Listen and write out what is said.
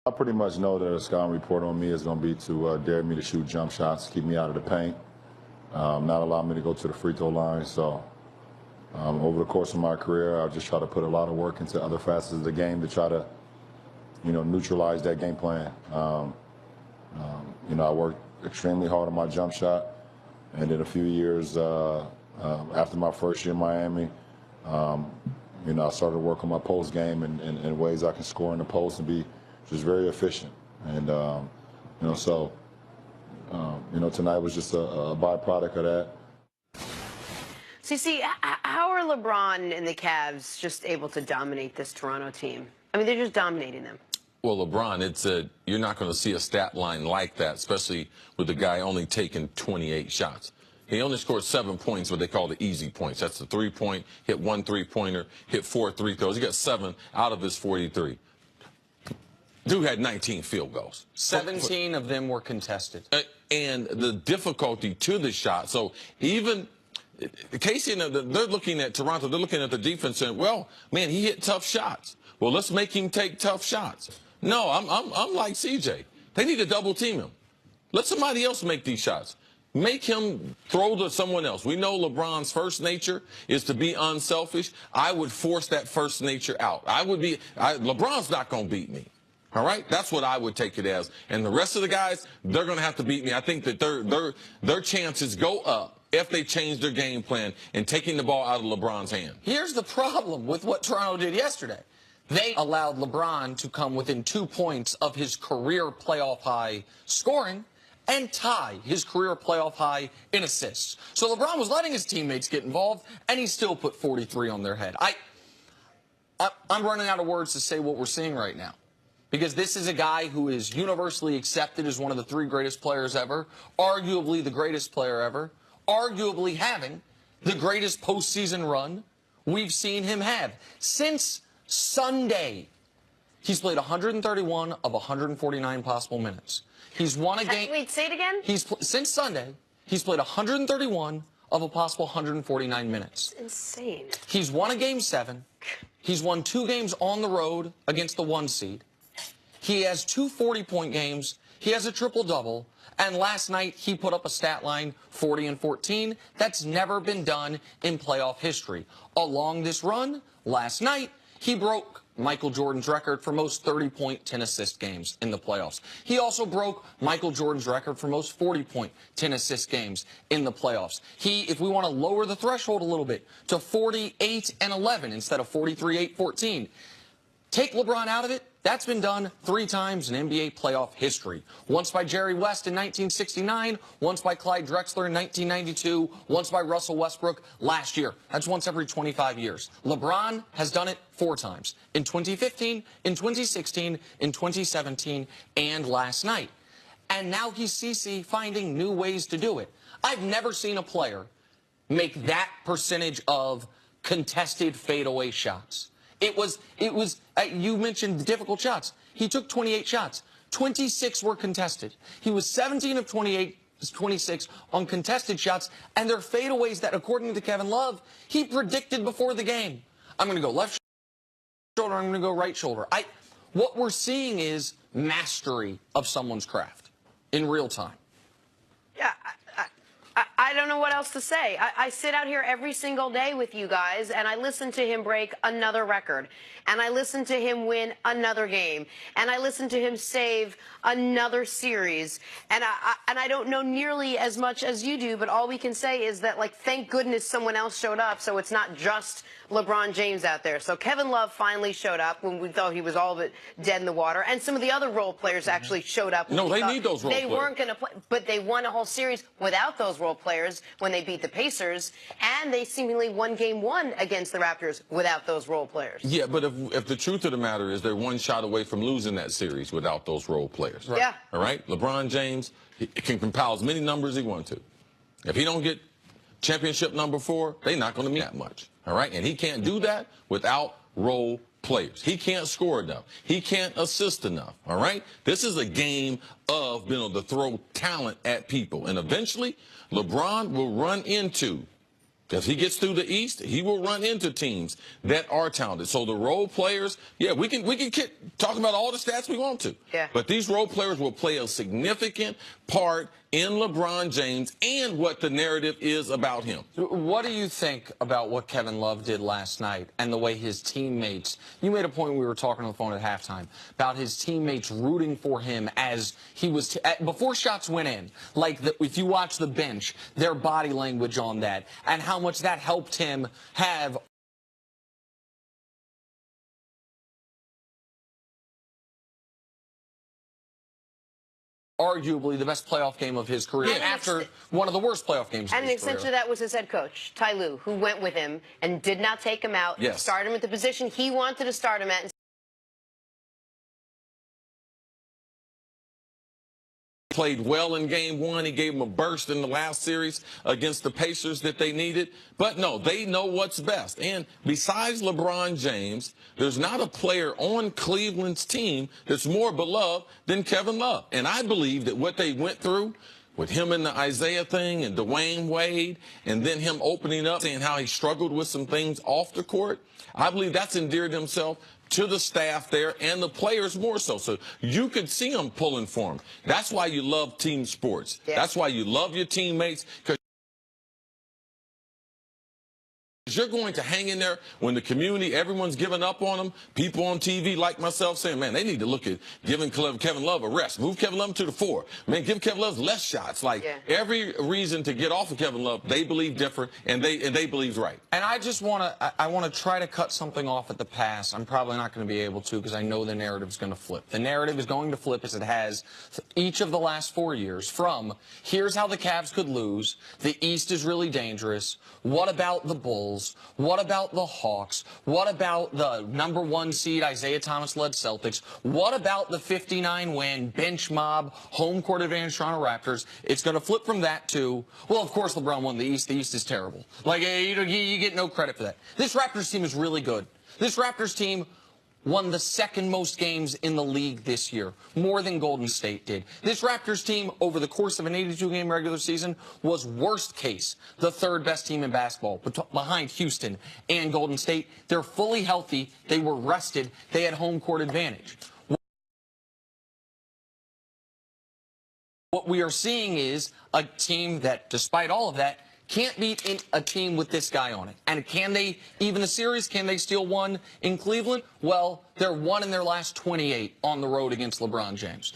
I pretty much know that a scouting report on me is going to be to dare me to shoot jump shots, keep me out of the paint, not allow me to go to the free throw line. So over the course of my career, I'll just try to put a lot of work into other facets of the game to try to, neutralize that game plan. I worked extremely hard on my jump shot, and in a few years after my first year in Miami, I started to work on my post game and ways I can score in the post and be just very efficient. And, tonight was just a byproduct of that. So, you see, how are LeBron and the Cavs just able to dominate this Toronto team? I mean, they're just dominating them. Well, LeBron, you're not going to see a stat line like that, especially with the guy only taking 28 shots. He only scored 7 points, what they call the easy points. That's the 3-point, hit 1 3-pointer, hit 4 free throws. He got 7 out of his 43. Dude had 19 field goals. 17 of them were contested. And the difficulty to the shot. So even Casey, they're looking at Toronto, they're looking at the defense and, well, man, he hit tough shots. Well, let's make him take tough shots. No, I'm like CJ. They need to double team him. Let somebody else make these shots. Make him throw to someone else. We know LeBron's first nature is to be unselfish. I would force that first nature out. LeBron's not going to beat me. All right? That's what I would take it as. And the rest of the guys, they're going to have to beat me. I think that their chances go up if they change their game plan and taking the ball out of LeBron's hand. Here's the problem with what Toronto did yesterday. They allowed LeBron to come within 2 points of his career playoff high scoring and tie his career playoff high in assists. So LeBron was letting his teammates get involved, and he still put 43 on their head. I'm running out of words to say what we're seeing right now, because this is a guy who is universally accepted as one of the 3 greatest players ever, arguably the greatest player ever, arguably having the greatest postseason run we've seen him have. Since Sunday, he's played 131 of 149 possible minutes. He's won a game. Wait, say it again? Since Sunday, he's played 131 of a possible 149 minutes. That's insane. He's won a game 7. He's won 2 games on the road against the 1 seed. He has 2 40-point games. He has a triple-double. And last night, he put up a stat line, 40 and 14. That's never been done in playoff history. Along this run, last night, he broke Michael Jordan's record for most 30-point 10-assist games in the playoffs. He also broke Michael Jordan's record for most 40-point 10-assist games in the playoffs. If we want to lower the threshold a little bit to 48 and 11 instead of 43, 8, 14, take LeBron out of it. That's been done 3 times in NBA playoff history. Once by Jerry West in 1969, once by Clyde Drexler in 1992, once by Russell Westbrook last year. That's once every 25 years. LeBron has done it 4 times, in 2015, in 2016, in 2017, and last night. And now he's CC finding new ways to do it. I've never seen a player make that percentage of contested fadeaway shots. You mentioned the difficult shots. He took 28 shots. 26 were contested. He was 17 of 26 on contested shots, and they're fadeaways that, according to Kevin Love, he predicted before the game. I'm going to go left shoulder, I'm going to go right shoulder. What we're seeing is mastery of someone's craft in real time. Yeah, I don't know what else to say. I sit out here every single day with you guys, and I listen to him break another record, and I listen to him win another game, and I listen to him save another series, and I don't know nearly as much as you do, but all we can say is that, like, thank goodness someone else showed up, so it's not just LeBron James out there. So Kevin Love finally showed up when we thought he was all but dead in the water, and some of the other role players actually showed up. No, they need those role players. They weren't going to play, but they won a whole series without those role players when they beat the Pacers, and they seemingly won Game 1 against the Raptors without those role players. Yeah, but if the truth of the matter is they're 1 shot away from losing that series without those role players. Right. Yeah. All right? LeBron James he can compile as many numbers as he wants to. If he don't get championship number 4, they're not going to mean that much. All right? And he can't do that without role players. He can't score enough. He can't assist enough. All right? This is a game of being able to throw talent at people. And eventually, LeBron will run into If he gets through the East, he will run into teams that are talented. So the role players, yeah, we can talk about all the stats we want to. Yeah. But these role players will play a significant part in LeBron James and what the narrative is about him. What do you think about what Kevin Love did last night and the way his teammates, you made a point when we were talking on the phone at halftime, about his teammates rooting for him as he was, before shots went in, like if you watch the bench, their body language on that, and how much that helped him have arguably the best playoff game of his career after one of the worst playoff games of his career. And an extension of that was his head coach, Ty Lue, who went with him and did not take him out, start him at the position he wanted to start him at. Played well in game one. He gave them a burst in the last series against the Pacers that they needed. But no, they know what's best. And besides LeBron James, there's not a player on Cleveland's team that's more beloved than Kevin Love. And I believe that what they went through with him and the Isaiah thing and Dwayne Wade and then him opening up, saying how he struggled with some things off the court, I believe that's endeared himself to the staff there and the players more so. So you could see them pulling for him. That's why you love team sports. Yeah. That's why you love your teammates, because you're going to hang in there when the community, everyone's giving up on them. People on TV like myself saying, man, they need to look at giving Kevin Love a rest. Move Kevin Love to the 4. Man, give Kevin Love less shots. Like, every reason to get off of Kevin Love, they believe different, and they believe right. And I just want to try to cut something off at the pass. I'm probably not going to be able to because I know the narrative is going to flip. The narrative is going to flip as it has each of the last 4 years from here's how the Cavs could lose, the East is really dangerous, what about the Bulls? What about the Hawks? What about the #1 seed Isaiah Thomas-led Celtics? What about the 59-win bench mob home court advantage Toronto Raptors? It's going to flip from that to, well, of course LeBron won the East. The East is terrible. Like, you get no credit for that. This Raptors team is really good. This Raptors team won the second most games in the league this year, more than Golden State did. This Raptors team, over the course of an 82-game regular season, was worst case the third best team in basketball, behind Houston and Golden State. They're fully healthy. They were rested. They had home court advantage. What we are seeing is a team that, despite all of that, can't beat a team with this guy on it. And can they, even a series, can they steal one in Cleveland? Well, they're 1 in their last 28 on the road against LeBron James.